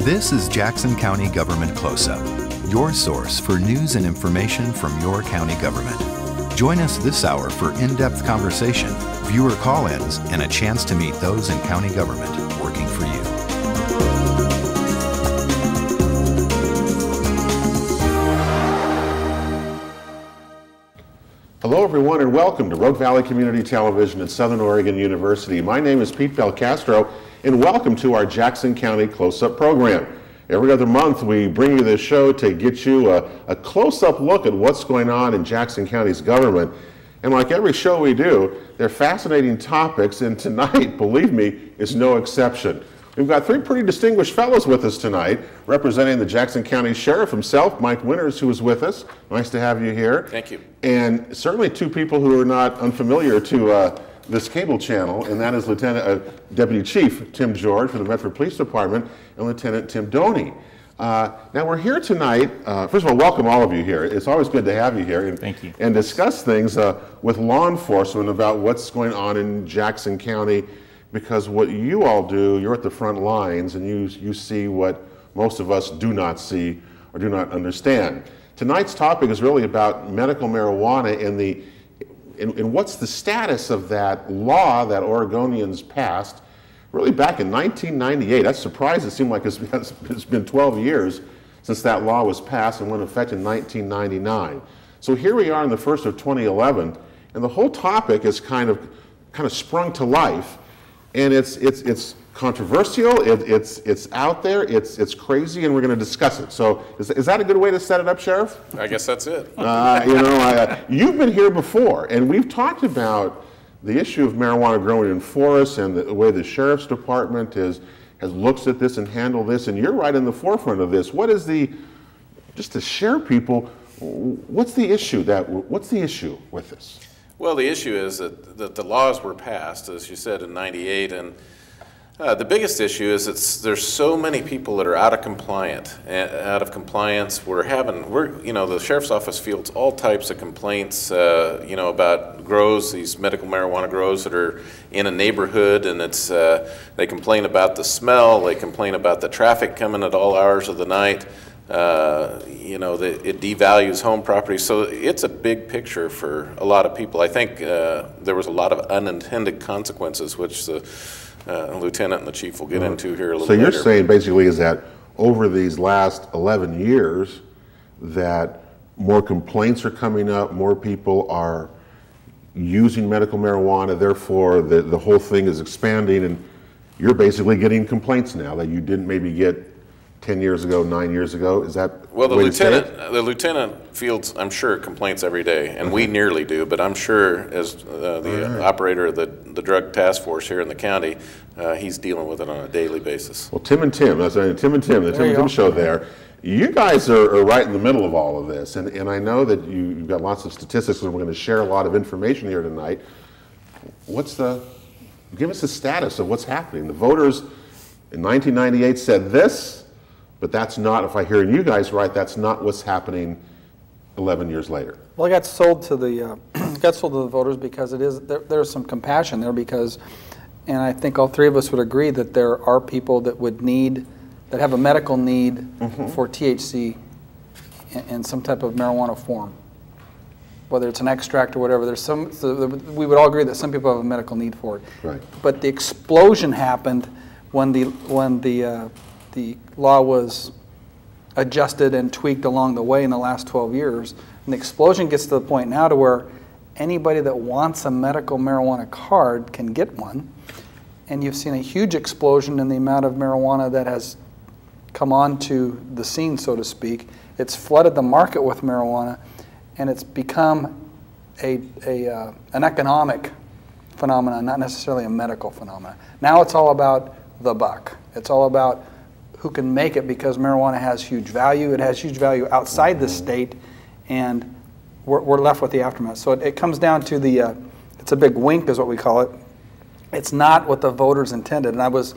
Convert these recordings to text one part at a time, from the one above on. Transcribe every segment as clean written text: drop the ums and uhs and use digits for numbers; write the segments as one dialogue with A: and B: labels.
A: This is Jackson County Government Close-Up, your source for news and information from your county government. Join us this hour for in-depth conversation, viewer call-ins, and a chance to meet those in county government working for you.
B: Hello everyone and welcome to Rogue Valley Community Television at Southern Oregon University. My name is Pete Belcastro and welcome to our Jackson County Close-Up program. Every other month we bring you this show to get you a close-up look at what's going on in Jackson County's government. And like every show we do, they're fascinating topics, and tonight, believe me, is no exception. We've got three pretty distinguished fellows with us tonight, representing the Jackson County Sheriff himself, Mike Winters, who is with us. Nice to have you here.
C: Thank you.
B: And certainly two people who are not unfamiliar to this cable channel, and that is Deputy Chief Tim George from the Metro Police Department and Lieutenant Tim Doney. Now we're here tonight, first of all, welcome all of you here. It's always good to have you here.
C: Thank you.
B: And discuss things with law enforcement about what's going on in Jackson County, because what you all do, you're at the front lines and you see what most of us do not see or do not understand. Tonight's topic is really about medical marijuana and what's the status of that law that Oregonians passed really back in 1998. That's surprising. It seemed like it's been 12 years since that law was passed and went into effect in 1999. So here we are in the first of 2011, and the whole topic is kind of sprung to life. And it's controversial, it's out there, it's crazy, and we're going to discuss it. So is that a good way to set it up, Sheriff?
C: I guess that's it.
B: You've been here before, and we've talked about the issue of marijuana growing in forests and the way the Sheriff's Department has looked at this and handled this, and you're right in the forefront of this. What is just to share people, what's the issue with this?
C: Well, the issue is that the laws were passed, as you said, in '98, and the biggest issue is there's so many people that are out of compliance. The Sheriff's Office fields all types of complaints, about grows, these medical marijuana grows that are in a neighborhood, and they complain about the smell, they complain about the traffic coming at all hours of the night. It devalues home property. So it's a big picture for a lot of people. I think there was a lot of unintended consequences, which the lieutenant and the chief will get into here a little later.
B: So you're saying basically is that over these last 11 years that more complaints are coming up, more people are using medical marijuana, therefore the whole thing is expanding, and you're basically getting complaints now that you didn't maybe get 10 years ago, 9 years ago. Is that
C: well? The lieutenant fields, I'm sure, complaints every day, and we nearly do. But I'm sure, as the operator of the drug task force here in the county, he's dealing with it on a daily basis.
B: Well, Tim and Tim, the Tim and Tim show there. You guys are right in the middle of all of this, and I know that you've got lots of statistics, and we're going to share a lot of information here tonight. Give us the status of what's happening. The voters in 1998 said this. But that's not, if I hear you guys right, that's not what's happening 11 years later.
D: Well, it got sold to the voters because there's some compassion there, because, and I think all three of us would agree that there are people that that have a medical need for THC in some type of marijuana form, whether it's an extract or whatever. We would all agree that some people have a medical need for it.
B: Right. But
D: the explosion happened when the law was adjusted and tweaked along the way in the last 12 years. And the explosion gets to the point now to where anybody that wants a medical marijuana card can get one. And you've seen a huge explosion in the amount of marijuana that has come onto the scene, so to speak. It's flooded the market with marijuana, and it's become an economic phenomenon, not necessarily a medical phenomenon. Now it's all about the buck. It's all about who can make it, because marijuana has huge value. It has huge value outside the state, and we're left with the aftermath. So it comes down to it's a big wink is what we call it. It's not what the voters intended. And I was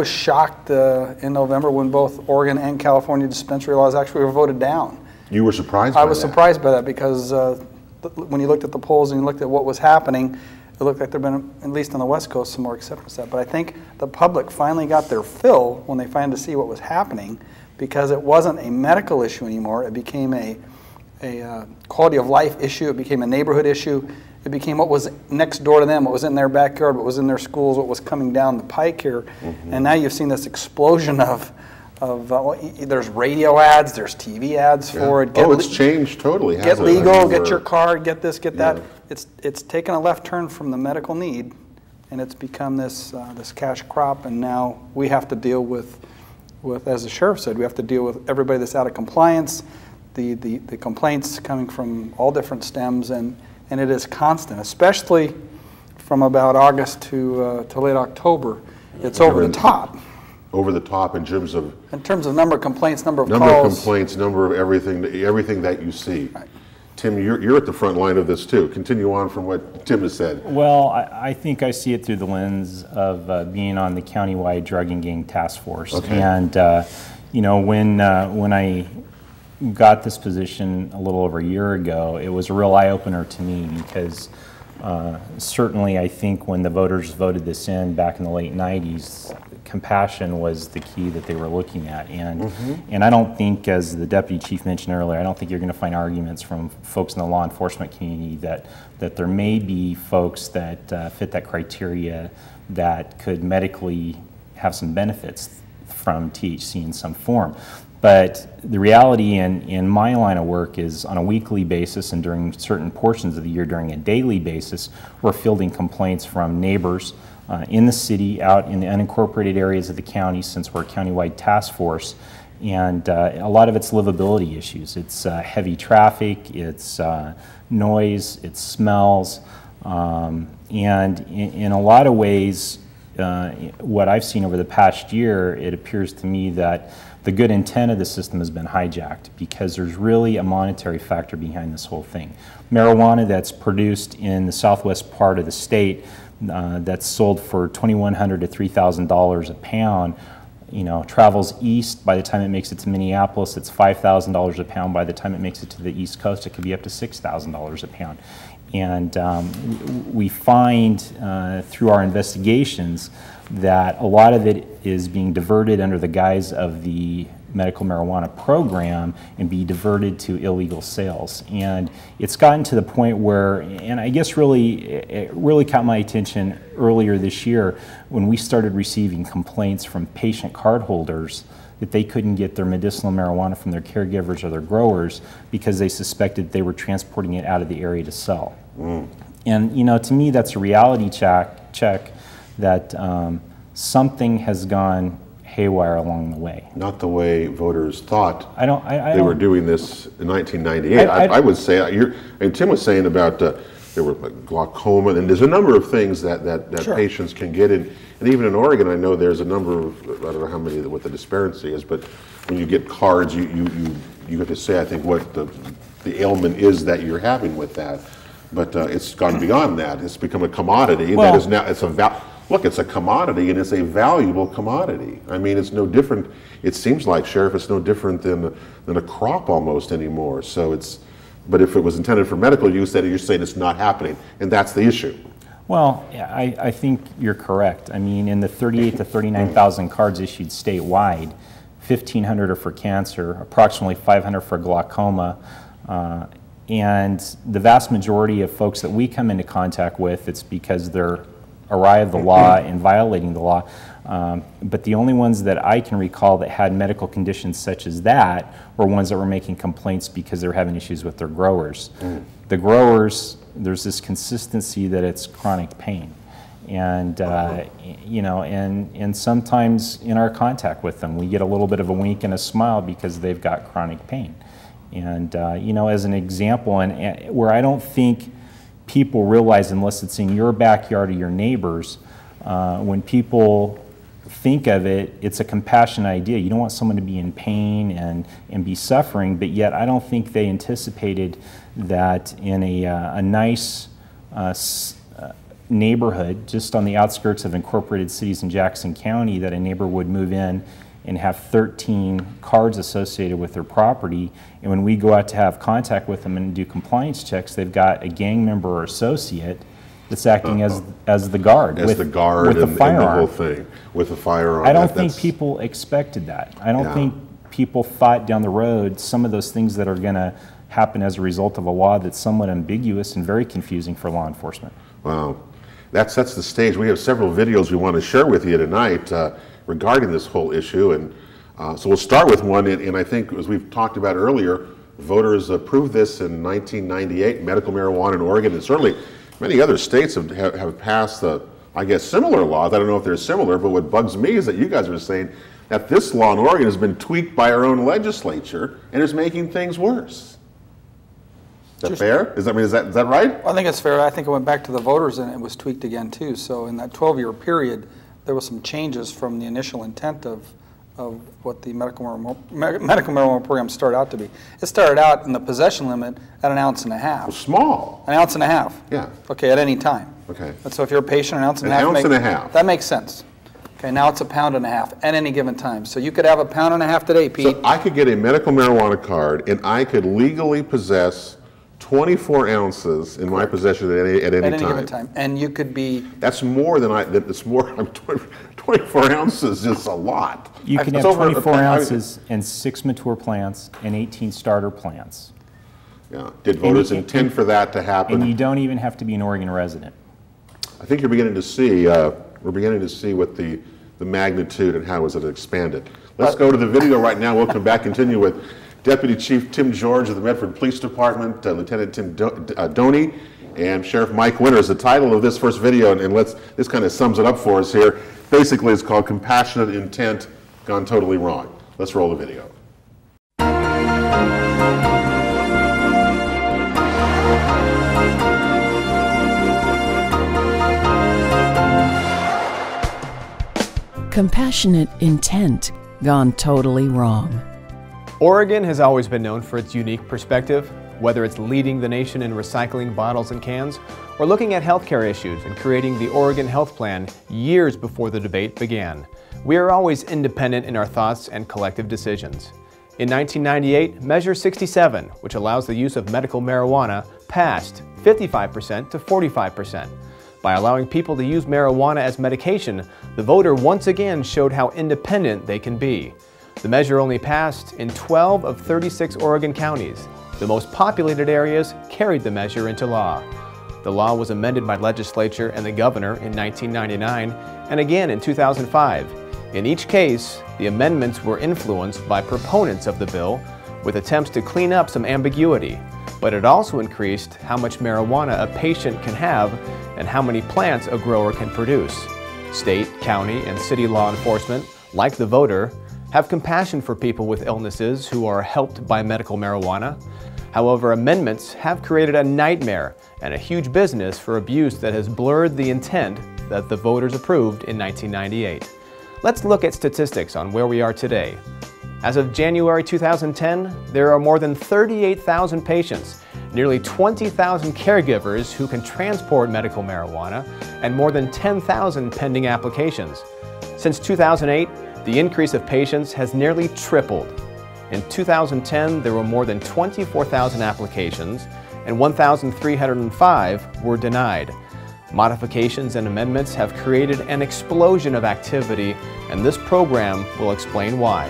D: shocked in November when both Oregon and California dispensary laws actually were voted down.
B: You were surprised by that?
D: I was surprised by that, because when you looked at the polls and you looked at what was happening, it looked like there'd been, at least on the West Coast, some more acceptance of that. But I think the public finally got their fill when they finally see what was happening, because it wasn't a medical issue anymore. It became a quality of life issue. It became a neighborhood issue. It became what was next door to them, what was in their backyard, what was in their schools, what was coming down the pike here. And now you've seen this explosion of there's radio ads, there's TV ads for it.
B: It's changed totally.
D: Get legal, get your card, get this, get that. It's taken a left turn from the medical need, and it's become this cash crop. And now we have to deal with, as the sheriff said, we have to deal with everybody that's out of compliance, the complaints coming from all different stems, and it is constant, especially from about August to late October. It's over the top.
B: Over the top in terms of
D: number of complaints, number of calls.
B: Number of complaints, number of everything that you see. Right. Tim, you're at the front line of this too. Continue on from what Tim has said.
E: Well, I think I see it through the lens of being on the countywide drug and gang task force. Okay. And you know, when I got this position a little over a year ago, it was a real eye-opener to me, because certainly I think when the voters voted this in back in the late 90s, compassion was the key that they were looking at. And I don't think, as the deputy chief mentioned earlier, I don't think you're going to find arguments from folks in the law enforcement community that there may be folks that fit that criteria that could medically have some benefits from THC in some form. But the reality in my line of work is, on a weekly basis and during certain portions of the year during a daily basis, we're fielding complaints from neighbors in the city, out in the unincorporated areas of the county, since we're a countywide task force. And a lot of it's livability issues. It's heavy traffic, it's noise, it's smells, and in a lot of ways, what I've seen over the past year, it appears to me that the good intent of the system has been hijacked, because there's really a monetary factor behind this whole thing. Marijuana that's produced in the southwest part of the state, that's sold for $2,100 to $3,000 a pound, you know, travels east. By the time it makes it to Minneapolis, it's $5,000 a pound. By the time it makes it to the East Coast, it could be up to $6,000 a pound. And we find through our investigations that a lot of it is being diverted under the guise of the medical marijuana program and be diverted to illegal sales. And it's gotten to the point where, and I guess it really caught my attention earlier this year when we started receiving complaints from patient cardholders that they couldn't get their medicinal marijuana from their caregivers or their growers because they suspected they were transporting it out of the area to sell. And you know, to me, that's a reality check that something has gone haywire along the way.
B: Not the way voters thought
E: they
B: were doing this in 1998. I would say, and Tim was saying about there were like glaucoma, and there's a number of things that sure, patients can get in. And even in Oregon, I know there's a number of, I don't know how many, what the disparity is, but when you get cards, you have to say, I think, what the ailment is that you're having with that. But it's gone beyond that. It's become a commodity.
E: Well,
B: that is now, it's a commodity, and it's a valuable commodity. I mean, it's no different. It seems like, Sheriff, it's no different than a crop almost anymore. So but if it was intended for medical use, then you're saying it's not happening, and that's the issue.
E: Well, yeah, I think you're correct. I mean, in the 38,000 to 39,000 cards issued statewide, 1,500 are for cancer, approximately 500 for glaucoma, and the vast majority of folks that we come into contact with, it's because they're awry of the law and violating the law. But the only ones that I can recall that had medical conditions such as that were ones that were making complaints because they're having issues with their growers. The growers, there's this consistency that it's chronic pain. And, you know, and sometimes in our contact with them, we get a little bit of a wink and a smile because they've got chronic pain. And, you know, as an example, and where I don't think people realize, unless it's in your backyard or your neighbors, when people think of it, it's a compassion idea. You don't want someone to be in pain and be suffering, but yet I don't think they anticipated that in a nice neighborhood, just on the outskirts of incorporated cities in Jackson County, that a neighbor would move in and have 13 cards associated with their property, and when we go out to have contact with them and do compliance checks, they've got a gang member or associate that's acting as the guard.
B: As the guard
E: with the
B: and
E: firearm.
B: the whole thing, with the firearm.
E: I don't think people expected that. I don't think people thought down the road some of those things that are going to happen as a result of a law that's somewhat ambiguous and very confusing for law enforcement.
B: Wow. That sets the stage. We have several videos we want to share with you tonight regarding this whole issue. And so we'll start with one. And I think, as we've talked about earlier, voters approved this in 1998, medical marijuana in Oregon, and certainly many other states have passed, I guess, similar laws. I don't know if they're similar, but what bugs me is that you guys are saying that this law in Oregon has been tweaked by our own legislature and is making things worse. Is that fair? Is that right?
D: I think it's fair. I think it went back to the voters and it was tweaked again too. So in that 12-year period, there was some changes from the initial intent of what the medical marijuana program started out to be. It started out in the possession limit at 1.5 ounces.
B: Well, small.
D: 1.5 ounces.
B: Yeah.
D: Okay, at any time.
B: Okay.
D: And so if you're a patient, 1.5 ounces.
B: An ounce and a half.
D: That makes sense. Okay, now it's 1.5 pounds at any given time. So you could have 1.5 pounds today, Pete.
B: So I could get a medical marijuana card and I could legally possess 24 ounces in my possession at any time.
D: At any given time. And you could be...
B: That's more than that's more, 24 ounces is a lot.
E: You can have 24 ounces and 6 mature plants and 18 starter plants.
B: Yeah. Did voters intend for that to happen?
E: And you don't even have to be an Oregon resident.
B: I think you're beginning to see, we're beginning to see what the magnitude and how is it expanded. Let's go to the video right now. We'll come back, continue with Deputy Chief Tim George of the Medford Police Department, Lieutenant Tim Doney, and Sheriff Mike Winters. The title of this first video, and this kind of sums it up for us here, basically it's called Compassionate Intent Gone Totally Wrong. Let's roll the video.
F: Compassionate intent gone totally wrong.
G: Oregon has always been known for its unique perspective, whether it's leading the nation in recycling bottles and cans, or looking at healthcare issues and creating the Oregon Health Plan years before the debate began. We are always independent in our thoughts and collective decisions. In 1998, Measure 67, which allows the use of medical marijuana, passed 55% to 45%. By allowing people to use marijuana as medication, the voter once again showed how independent they can be. The measure only passed in 12 of 36 Oregon counties. The most populated areas carried the measure into law. The law was amended by legislature and the governor in 1999 and again in 2005. In each case, the amendments were influenced by proponents of the bill with attempts to clean up some ambiguity, but it also increased how much marijuana a patient can have and how many plants a grower can produce. State, county, and city law enforcement, like the voter, have compassion for people with illnesses who are helped by medical marijuana. However, amendments have created a nightmare and a huge business for abuse that has blurred the intent that the voters approved in 1998. Let's look at statistics on where we are today. As of January 2010, there are more than 38,000 patients, nearly 20,000 caregivers who can transport medical marijuana, and more than 10,000 pending applications. Since 2008, the increase of patients has nearly tripled. In 2010, there were more than 24,000 applications, and 1,305 were denied. Modifications and amendments have created an explosion of activity, and this program will explain why.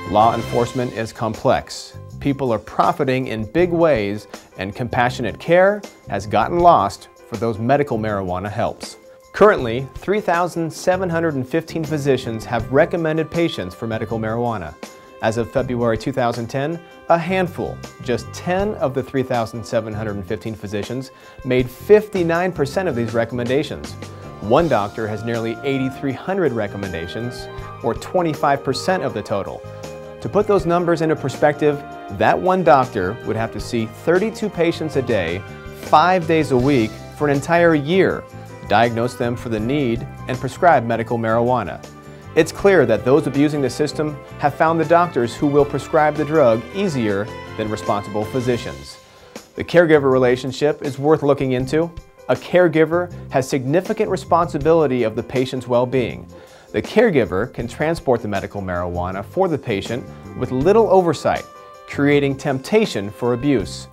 G: Law enforcement is complex. People are profiting in big ways, and compassionate care has gotten lost for those medical marijuana helps. Currently, 3,715 physicians have recommended patients for medical marijuana. As of February 2010, a handful, just 10 of the 3,715 physicians, made 59% of these recommendations. One doctor has nearly 8,300 recommendations, or 25% of the total. To put those numbers into perspective, that one doctor would have to see 32 patients a day, 5 days a week, for an entire year, diagnose them for the need, and prescribe medical marijuana. It's clear that those abusing the system have found the doctors who will prescribe the drug easier than responsible physicians. The caregiver relationship is worth looking into. A caregiver has significant responsibility of the patient's well-being. The caregiver can transport the medical marijuana for the patient with little oversight, creating temptation for abuse.